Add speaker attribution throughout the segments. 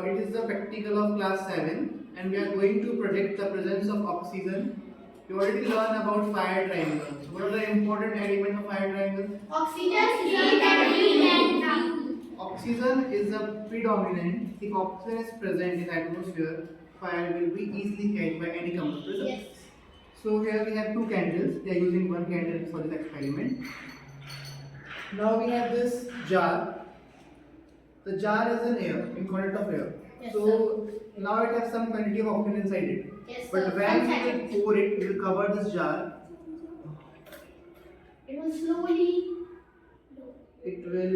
Speaker 1: it is the practical of class 7 and we are going to predict the presence of oxygen. You already learned about fire triangle. So what are the important elements of fire triangle?
Speaker 2: Oxygen, heat and fuel.
Speaker 1: Oxygen is the predominant. If oxygen is present in atmosphere, fire will be easily catched by any combustible.
Speaker 2: Yes.
Speaker 1: So here we have two candles. They are using one candle for this experiment. Now we have this jar. The jar is in air, in contact of air.
Speaker 2: Yes,
Speaker 1: So now it has some quantity of oxygen inside it.
Speaker 2: Yes,
Speaker 1: But
Speaker 2: sir.
Speaker 1: when we will pour it, we will cover this jar.
Speaker 2: It will slowly.
Speaker 1: It will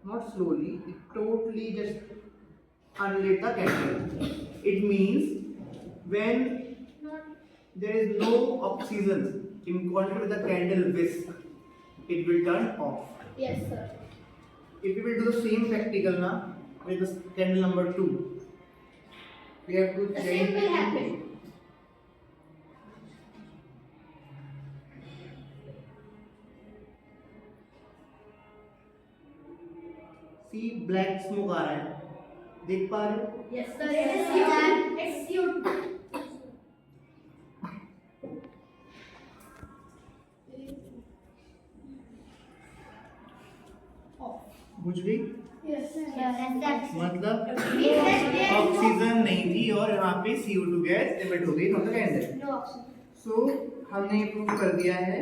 Speaker 1: not slowly, it totally just unlit the candle. It means when there is no oxygen in contact with the candle whisk, it will turn off.
Speaker 2: Yes, sir.
Speaker 1: If we will do the same practical now with this candle number 2, we have to
Speaker 2: The
Speaker 1: change.
Speaker 2: same will happen.
Speaker 1: See, black smoke आ रहा है, देख पा रहे हो?
Speaker 2: Yes, sir. It is CO2. It's CO2.
Speaker 1: बुझ गई?
Speaker 2: Yes, sir.
Speaker 1: मतलब
Speaker 2: Yes,
Speaker 1: oxygen नहीं थी और यहाँ पे CO2 गैस एमिट हो गई from the candle.
Speaker 2: no oxygen.
Speaker 1: So हमने ये प्रूव कर दिया है.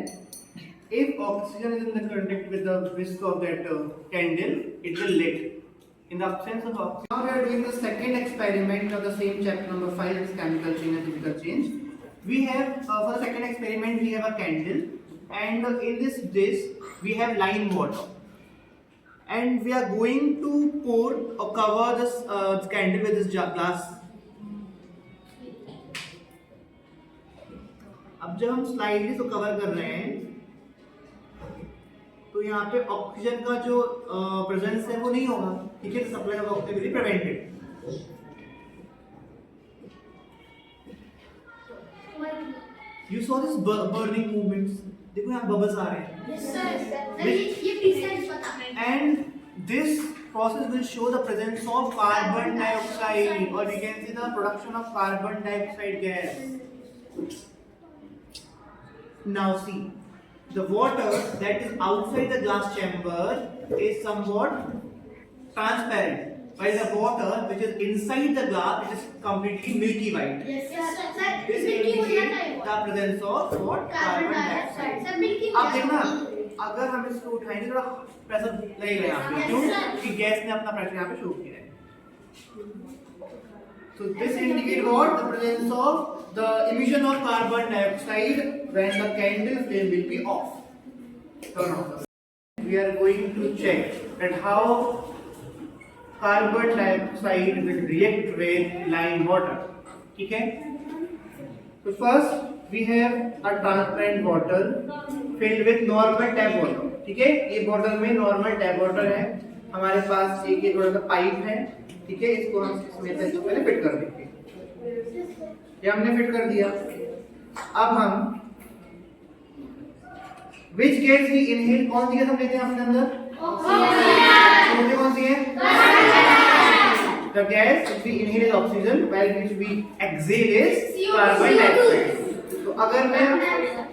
Speaker 1: If oxygen is in the contact with the whisk of that candle, it will lit. In the absence of oxygen. Now we are doing the second experiment of the same chapter number 5, it's chemical change and physical change. We have for the second experiment we have a candle, and in this dish we have lime water, and we are going to pour or cover this candle with this glass. अब जब हम slightly इसको cover कर रहे हैं तो यहाँ पे ऑक्सीजन का जो प्रेजेंस है वो नहीं होगा, ठीक है. Supply of oxygen will be prevented. You saw this burning movements. देखो यहाँ बबल्स आ रहे हैं.
Speaker 2: Yes, sir. Sir, ये precise बता रहे हैं.
Speaker 1: And this process will show the presence of carbon dioxide, or we can see the production of carbon dioxide gas. Now see, the water that is outside the glass chamber is somewhat transparent, while the water which is inside the glass it is completely milky white.
Speaker 2: Yes, sir. Sir,
Speaker 1: This
Speaker 2: milky हो
Speaker 1: indicates
Speaker 2: जाता है.
Speaker 1: the presence of what?
Speaker 2: Carbon dioxide. Sir, milky हो
Speaker 1: अब
Speaker 2: जाता
Speaker 1: देखना,
Speaker 2: है.
Speaker 1: अगर हम इसको उठाएंगे थोड़ा प्रेशर लगेगा यहाँ पे,
Speaker 2: Yes,
Speaker 1: क्यों?
Speaker 2: sir.
Speaker 1: क्योंकि गैस ने अपना प्रेशर यहाँ पे शो किया है. So this indicates what? The presence of the emission of carbon dioxide when the candle flame will be off. Turn off. We are going to check that how carbon dioxide will react with lime water. ठीक है? So first we have a transparent bottle filled with normal tap water. ठीक है? ये bottle में normal tap water है. हमारे पास एक ये थोड़ा सा पाइप है. ठीक है? इसको हम इसमें से इसको पहले फिट कर देंगे. ये हमने फिट कर दिया. अब हम which gas we inhale, कौन सी गैस हम लेते हैं अपने अंदर? मुझे कौन सी है? The gas which we inhale is oxygen, while which we exhale is carbon dioxide. तो अगर मैं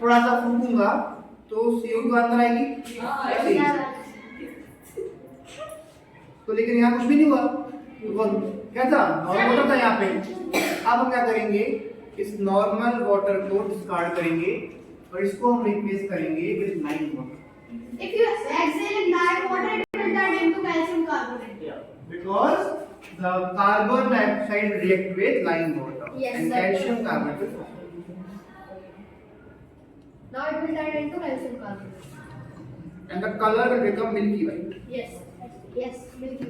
Speaker 1: थोड़ा सा फूंकूंगा तो CO2 अंदर आएगी. तो लेकिन यहाँ कुछ भी नहीं हुआ. तो क्या था? नॉर्मल वाटर था यहाँ पे. अब हम क्या करेंगे? इस नॉर्मल वाटर को डिस्कार्ड करेंगे और इसको हम रिप्लेस करेंगे with lime water.
Speaker 2: If you exhale in that water, it will turn into calcium carbonate.
Speaker 1: Because the carbon dioxide will react with lime water.
Speaker 2: Yes,
Speaker 1: And
Speaker 2: sir.
Speaker 1: calcium carbonate will form.
Speaker 2: Now it will turn into calcium carbonate.
Speaker 1: And the color will become milky white.
Speaker 2: Yes. Yes. Milky.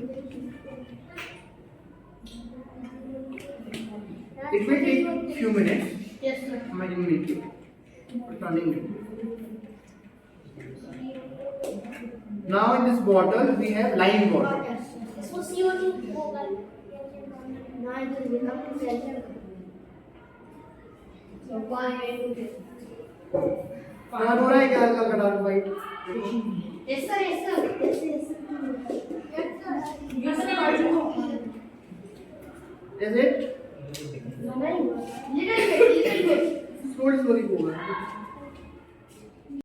Speaker 1: It will take few minutes.
Speaker 2: Yes, sir.
Speaker 1: Imagine milky white. Turning milky. Now in this bottle we have lime water.
Speaker 2: इसको CO2 होगा. Now it will become calcium. So 0.8.
Speaker 1: कहाँ हो रहा है क्या हल्का dark white?
Speaker 2: Yes, sir. Yes, sir. Yes, sir. Yes, sir. Yes, sir.
Speaker 1: Is it?
Speaker 2: Little bit.
Speaker 1: Slowly, slowly go.